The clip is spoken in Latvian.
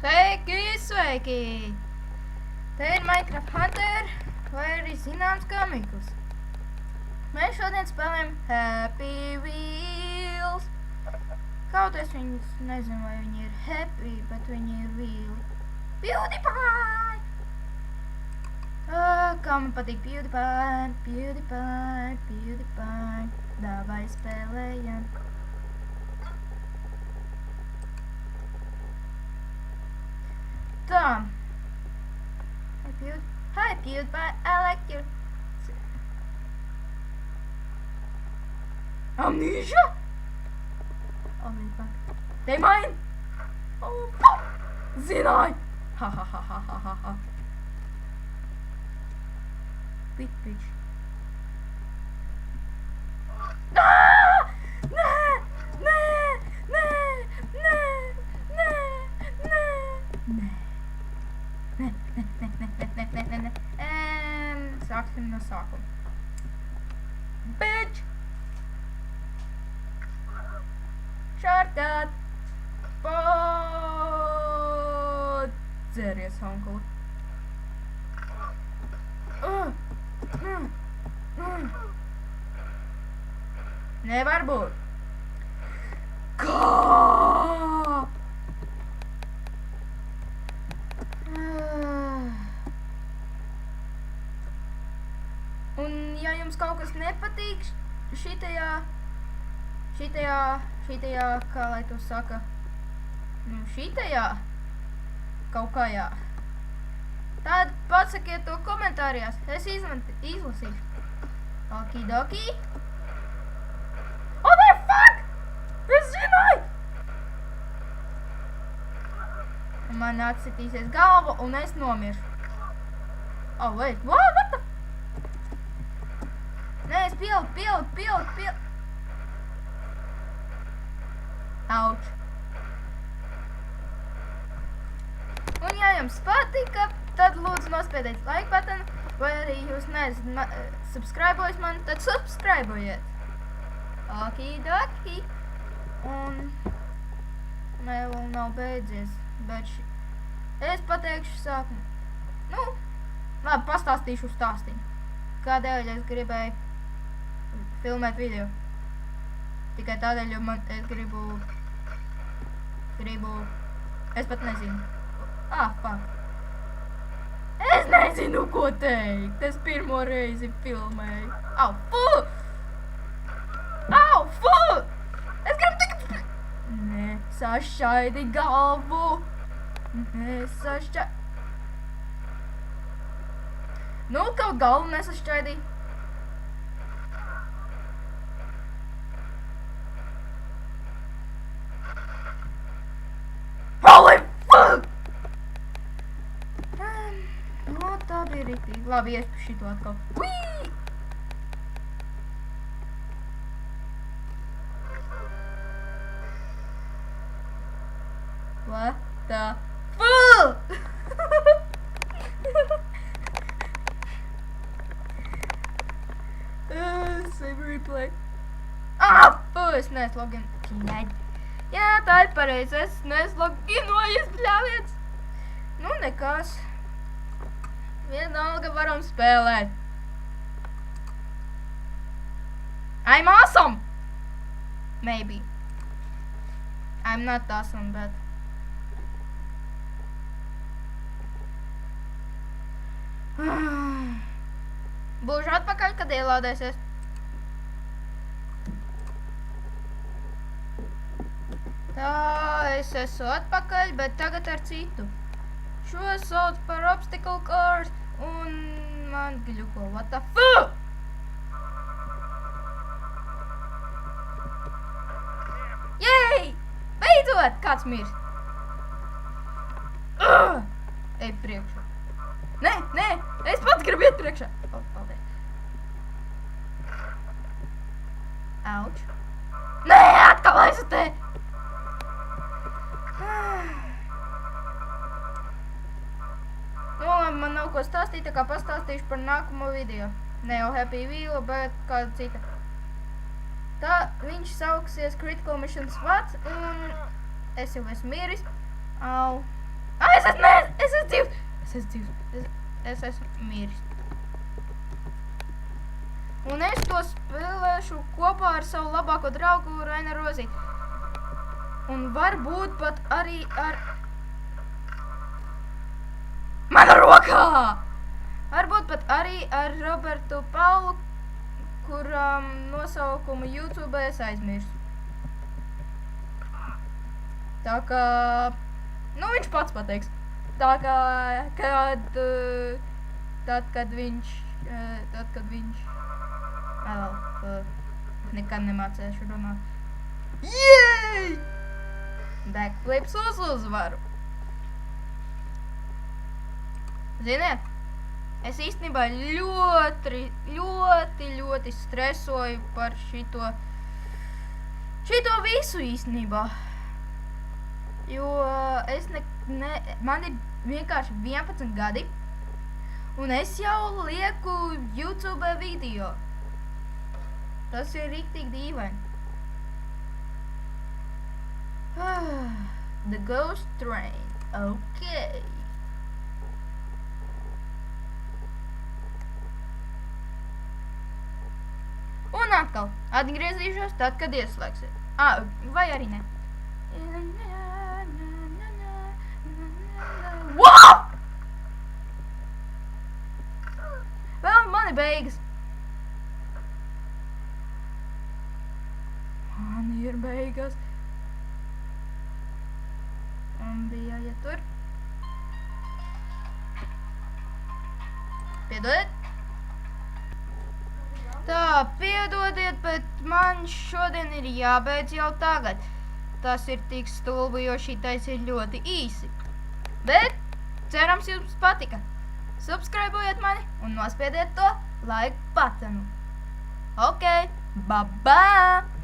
Sveiki, sveiki! Te ir Minecraft Hunter, vai arī zināms kā Mikls. Mēs šodien spēlējam Happy Wheels. Kaut es viņus nezinu, vai viņi ir happy, bet viņi ir wheeli. PewDiePie! Kā man patīk PewDiePie, PewDiePie, PewDiePie. Davai spēlējam. Tā. Hi PewDiePie, I like you. Amnesia? Oh my fuck. They mine! Oh fuck! Zināju! Ha ha ha ha ha ha ha. Big bitch. Nē! Nē! Nē! Nē! Nē! Nē! Nē! Nē! Sāksim no sākuma. Bitch! Shortcut! Dzeries, onkuli. Nevar būt. Kā? Un ja jums kaut kas nepatīk šitajā, kā lai to saka, šitajā kaut kājā, tad pasakiet to komentārijās, es izlasīšu. Okidoki. Oh my fuck! Es zināju! Man atsitīsies galva un es nomiršu. Oh wait, what the? Nē, es pieliku. Auč. Un ja jums patika, tad lūdzu nospiediet like button, vai arī jūs neesat subscribojis man, tad subscribojiet. Okidoki. Un vēl nav beidzies, bet es pateikšu sākumu. Labi, pastāstīšu stāstiņu. Kādēļ es gribēju filmēt video? Tikai tādēļ, jo es gribu... Es pat nezinu. Fuck. Es nezinu, ko teikt. Es pirmo reizi filmēju. Fu! Es gribu tikai... Nesašķaidi galvu. Kaut galvu nesašķaidī. Holy fuck! Tā bija riktīgi. Labi, iešu šito atkal. Whee! What the fuck? Save replay. Es nesloginu. Jā, tā ir pareizi. Es nesloginojies, bļāviens. Nekas. Vienalga varam spēlēt. I'm awesome! Maybe. I'm not awesome, but... Būšu atpakaļ, kad ielādēsies. Tā, es esmu atpakaļ, bet tagad ar citu. Šo sauc par obstacle course, un man gļuko, what the fuck? Jej! Beidzot! Kāds mirst? Ej priekšā. Nē, es pats gribu iet priekšā. Paldies. Auč. Nē, atkal esmu te! Man nav ko stāstīt, tā kā pastāstīšu par nākamo video. Ne jau Happy Wheel, bet kāda cita. Tā viņš sauksies Critical Mission SWAT, un es jau esmu miris. Au. Es esmu dzīvs. Es esmu miris. Un es to spēlēšu kopā ar savu labāko draugu Raina Rozīti. Un varbūt pat arī ar... Mana rokā! Varbūt pat arī ar Robertu Paulu, kuram nosaukumu YouTube es aizmirsu. Tā kā... Nu, viņš pats pateiks. Tā kā, kad viņš... nekad nemācēšu runāt. Jej! Backflips uz uzvaru. Ziniet, es īstenībā ļoti stresoju par šito visu īstenībā. Jo man ir vienkārši 11 gadi, un es jau lieku YouTube video. Tas ir riktīgi dīvaini. The Ghost Train. Okay. Un atkal atgriezīšos tad, kad ieslēgsiet. Vai arī ne. Wow! Vēl man ir beigas. Man ir beigas. Un bija jāietur. Piedodiet. Tā, piedodiet, bet man šodien ir jābeidz jau tagad. Tas ir tik stulbi, jo šitais ir ļoti īsi. Bet cerams jums patika. Subscribojiet mani un nospiediet to like butonu. Ok, bye-bye!